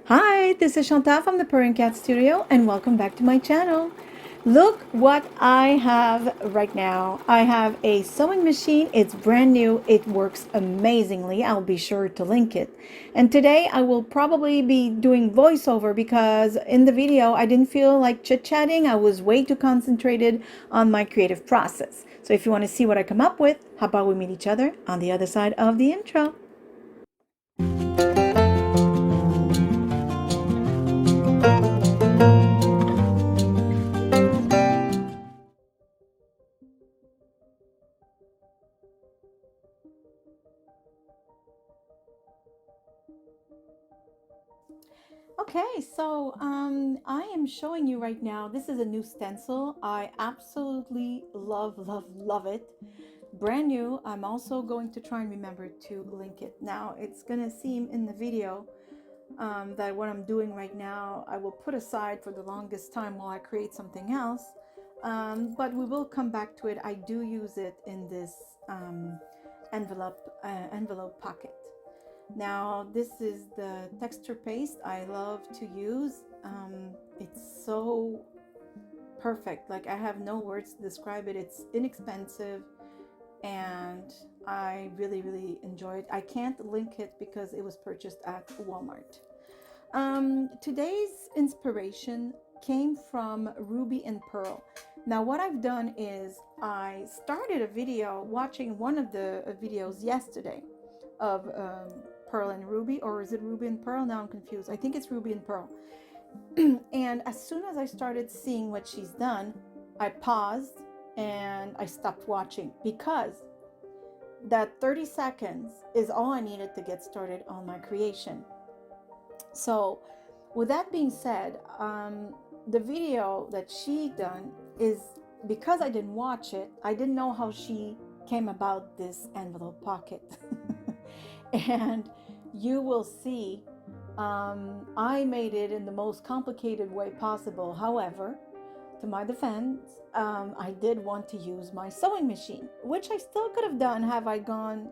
Hi, this is Chantal from ThePurringCatStudio and welcome back to my channel. Look what I have right now. I have a sewing machine. It's brand new. It works amazingly. I'll be sure to link it. And today I will probably be doing voiceover because in the video I didn't feel like chit-chatting. I was way too concentrated on my creative process. So if you want to see what I come up with, how about we meet each other on the other side of the intro? Okay, so I am showing you right now. This is a new stencil. I absolutely love it. Brand new. I'm also going to try and remember to link it. Now, it's gonna seem in the video that what I'm doing right now, I will put aside for the longest time while I create something else. But we will come back to it. I do use it in this envelope pocket. Now, this is the texture paste I love to use. It's so perfect. Like, I have no words to describe it. It's inexpensive and I really enjoy it. I can't link it because it was purchased at Walmart. Today's inspiration came from Ruby and Pearl. Now, what I've done is I started a video watching one of the videos yesterday of Pearl and Ruby, or is it Ruby and Pearl? Now I'm confused. I think it's Ruby and Pearl. And as soon as I started seeing what she's done, I paused and I stopped watching because that 30 seconds is all I needed to get started on my creation. So with that being said, the video that she done is because I didn't watch it, I didn't know how she came about this envelope pocket. And you will see I made it in the most complicated way possible. However, to my defense, I did want to use my sewing machine, which I still could have done have I gone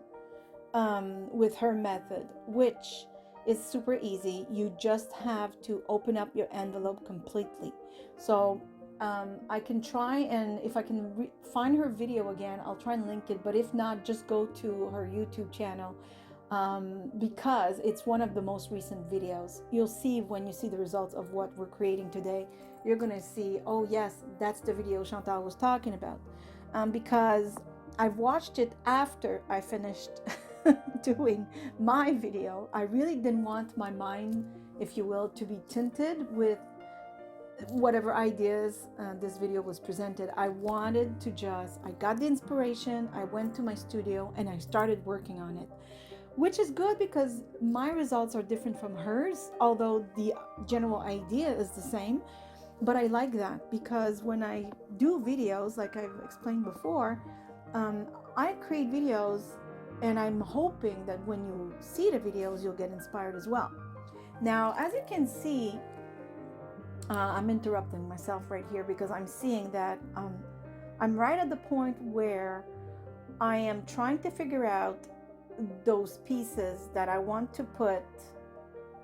with her method, which is super easy. You just have to open up your envelope completely. So I can try, and if I can find her video again, I'll try and link it. But if not, just go to her YouTube channel because it's one of the most recent videos. You'll see when you see the results of what we're creating today, you're gonna see, oh yes, that's the video Chantal was talking about. Because I've watched it after I finished doing my video. I really didn't want my mind, if you will, to be tinted with whatever ideas this video was presented. I wanted to I got the inspiration, I went to my studio and I started working on it, which is good because my results are different from hers, although the general idea is the same. But I like that because when I do videos, like I've explained before, I create videos and I'm hoping that when you see the videos, you'll get inspired as well. Now, as you can see, I'm interrupting myself right here because I'm seeing that I'm right at the point where I am trying to figure out those pieces that I want to put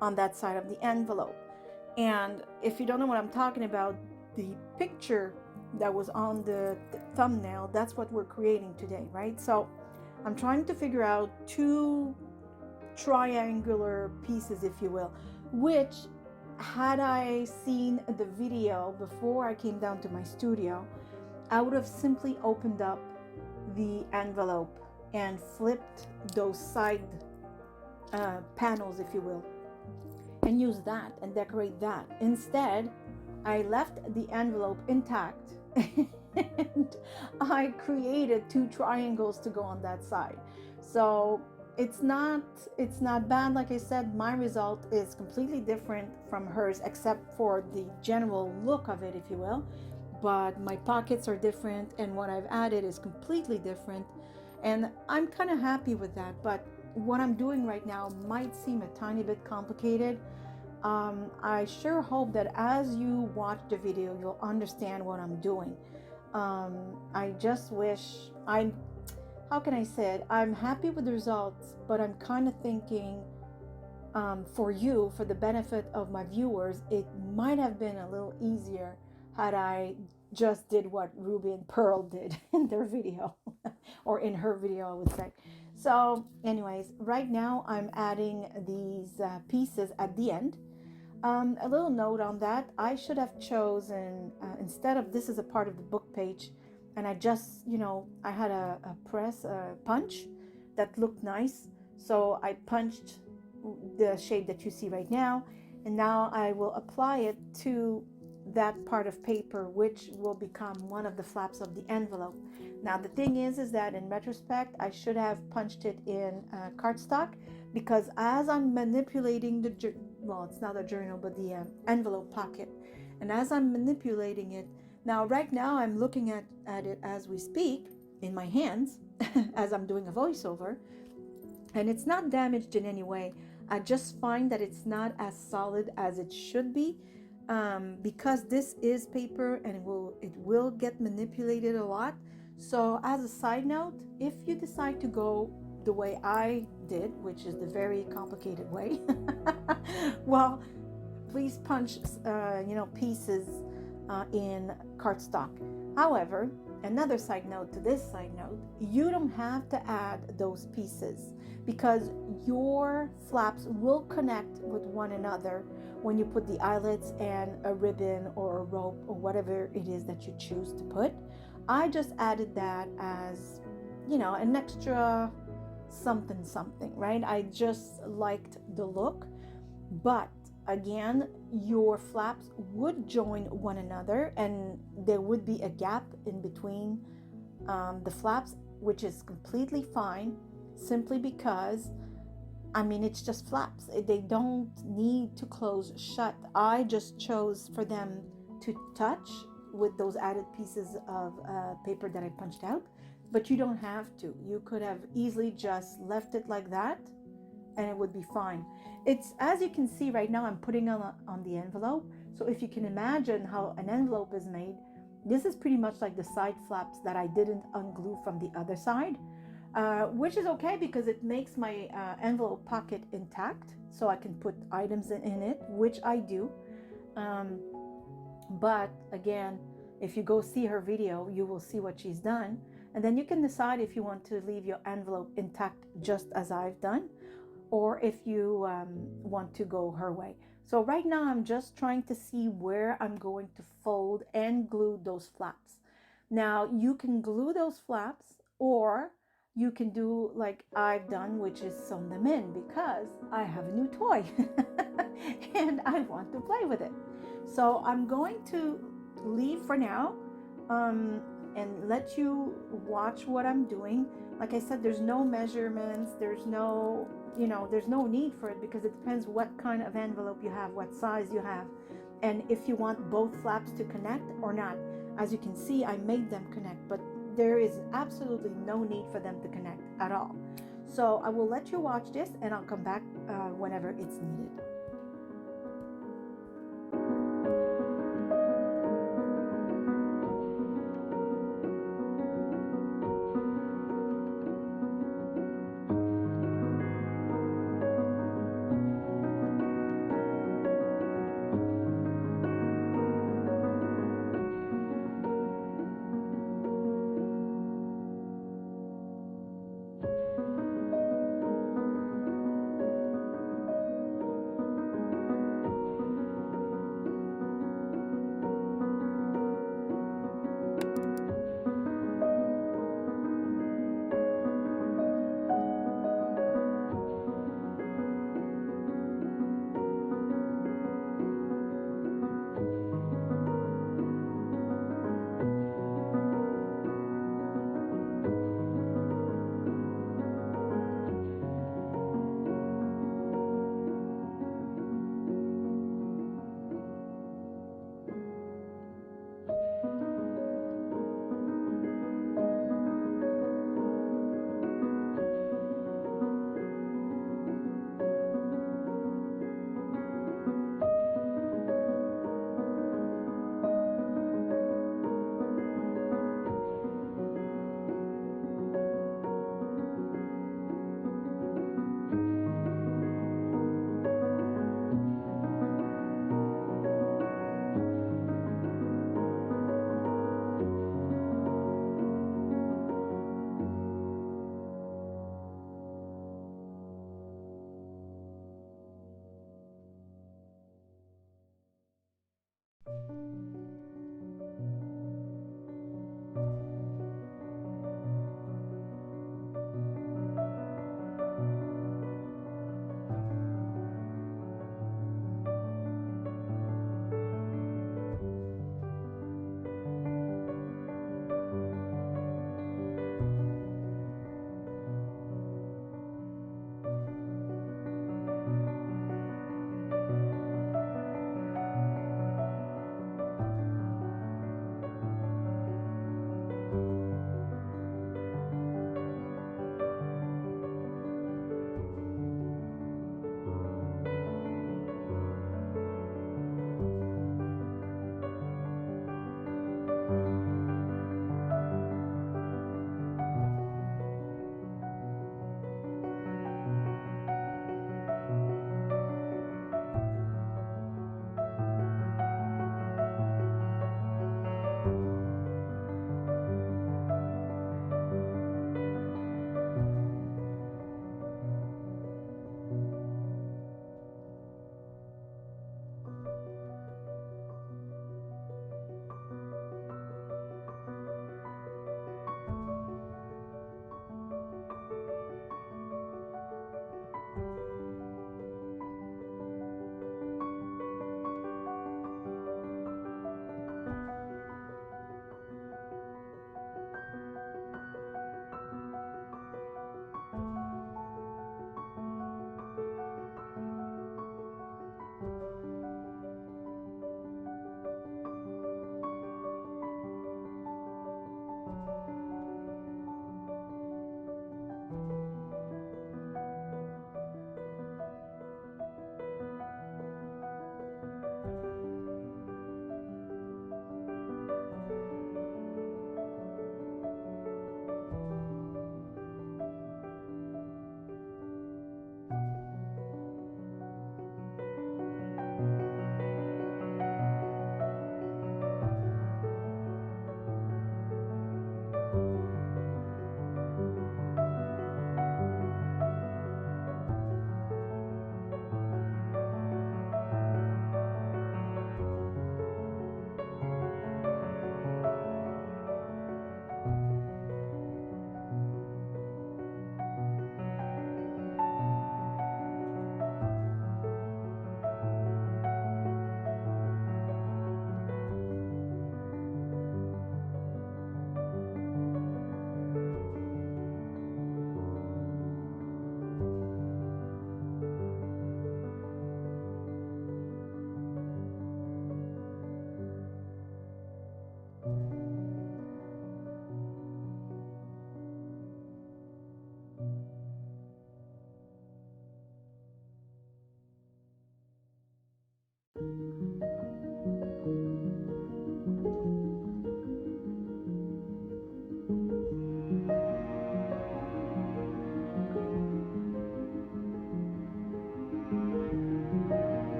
on that side of the envelope. And if you don't know what I'm talking about, the picture that was on the thumbnail, that's what we're creating today, right? So I'm trying to figure out two triangular pieces, if you will, which, had I seen the video before I came down to my studio, I would have simply opened up the envelope and flipped those side panels, if you will, and use that and decorate that. Instead, I left the envelope intact and I created two triangles to go on that side. So it's not bad. Like I said, my result is completely different from hers, except for the general look of it, if you will. But my pockets are different and what I've added is completely different, and I'm kind of happy with that. But what I'm doing right now might seem a tiny bit complicated. I sure hope that as you watch the video, you'll understand what I'm doing. I just wish how can I say it? I'm happy with the results, but I'm kind of thinking for you, for the benefit of my viewers, it might have been a little easier had I just did what Ruby and Pearl did in their video, or in her video, I would say. So anyways, right now I'm adding these pieces at the end. A little note on that, I should have chosen, instead of, this is a part of the book page, and I just, I had a press, a punch that looked nice. So I punched the shape that you see right now, and now I will apply it to that part of paper, which will become one of the flaps of the envelope. Now the thing is that in retrospect, I should have punched it in cardstock, because as I'm manipulating the, well, it's not a journal, but the envelope pocket, and as I'm manipulating it, now right now I'm looking at it as we speak in my hands as I'm doing a voiceover, and it's not damaged in any way. I just find that it's not as solid as it should be, because this is paper and it will get manipulated a lot. So as a side note, if you decide to go the way I did, which is the very complicated way, well, please punch pieces in cardstock. However, another side note to this side note, you don't have to add those pieces, because your flaps will connect with one another when you put the eyelets and a ribbon or a rope or whatever it is that you choose to put. I just added that as, an extra something, right? I just liked the look. But again, your flaps would join one another, and there would be a gap in between the flaps, which is completely fine, simply because, it's just flaps. They don't need to close shut. I just chose for them to touch with those added pieces of paper that I punched out, but you don't have to. You could have easily just left it like that, and it would be fine. It's, as you can see right now, I'm putting on the envelope. So if you can imagine how an envelope is made, this is pretty much like the side flaps that I didn't unglue from the other side, which is okay, because it makes my envelope pocket intact, so I can put items in it, which I do. But again, if you go see her video, you will see what she's done, and then you can decide if you want to leave your envelope intact just as I've done, or if you want to go her way. So right now I'm just trying to see where I'm going to fold and glue those flaps. Now you can glue those flaps, or you can do like I've done, which is sew them in, because I have a new toy and I want to play with it. So I'm going to leave for now, and let you watch what I'm doing. Like I said, there's no measurements, there's no need for it, because it depends what kind of envelope you have, what size you have, and if you want both flaps to connect or not. As you can see, I made them connect, but there is absolutely no need for them to connect at all. So I will let you watch this, and I'll come back whenever it's needed.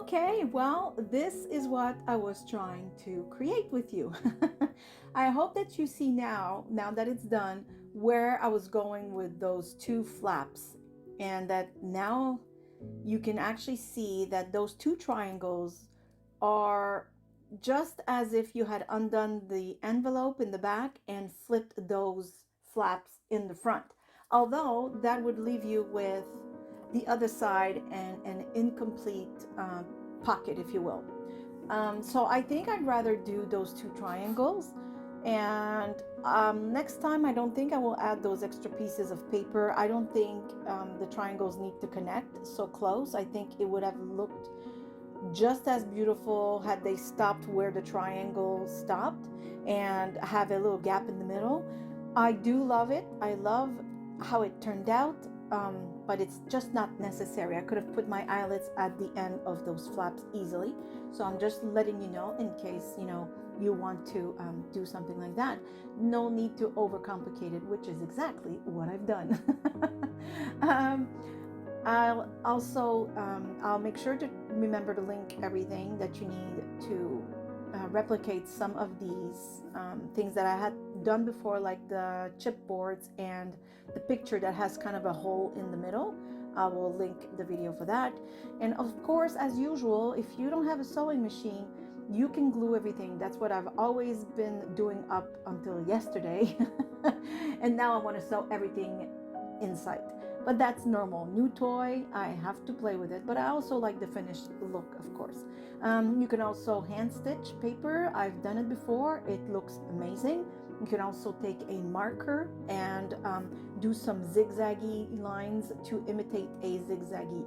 Okay, well, this is what I was trying to create with you. I hope that you see now that it's done, where I was going with those two flaps, and that now you can actually see that those two triangles are just as if you had undone the envelope in the back and flipped those flaps in the front. Although that would leave you with the other side and an incomplete pocket, if you will. So I think I'd rather do those two triangles. And next time, I don't think I will add those extra pieces of paper. I don't think the triangles need to connect so close. I think it would have looked just as beautiful had they stopped where the triangle stopped and have a little gap in the middle. I do love it. I love how it turned out, but it's just not necessary. I could have put my eyelets at the end of those flaps easily. So I'm just letting you know in case, you want to do something like that. No need to overcomplicate it, which is exactly what I've done. um, I'll also I'll make sure to remember to link everything that you need to replicate some of these things that I had done before, like the chipboards and the picture that has kind of a hole in the middle. I will link the video for that. And of course, as usual, if you don't have a sewing machine, you can glue everything. That's what I've always been doing up until yesterday. And now I want to sew everything inside. But that's normal. New toy, I have to play with it. But I also like the finished look, of course. You can also hand stitch paper. I've done it before. It looks amazing. You can also take a marker and do some zigzaggy lines to imitate a zigzaggy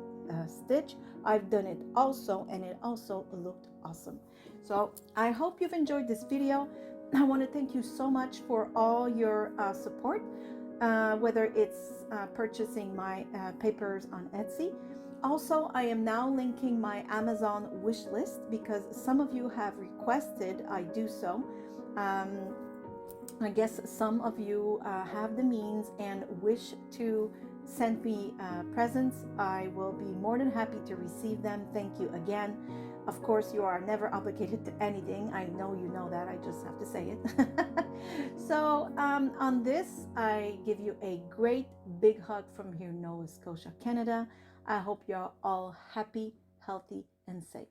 stitch. I've done it also, and it also looked awesome. So I hope you've enjoyed this video. I want to thank you so much for all your support. Whether it's purchasing my papers on Etsy. Also, I am now linking my Amazon wish list because some of you have requested I do so. I guess some of you have the means and wish to send me presents. I will be more than happy to receive them. Thank you again. Of course, you are never obligated to anything. I know you know that. I just have to say it. So on this, I give you a great big hug from here, Nova Scotia, Canada. I hope you're all happy, healthy, and safe.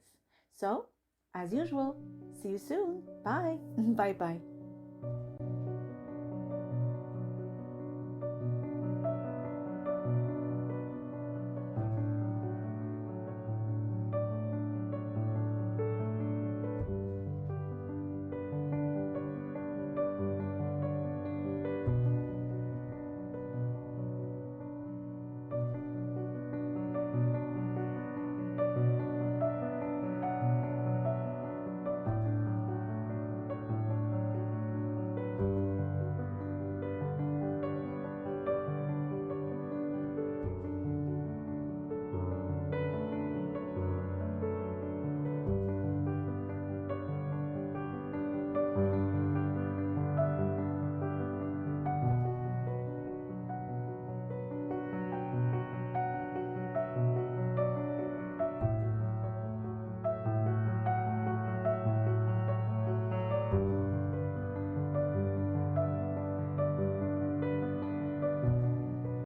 So, as usual, see you soon. Bye. Bye-bye.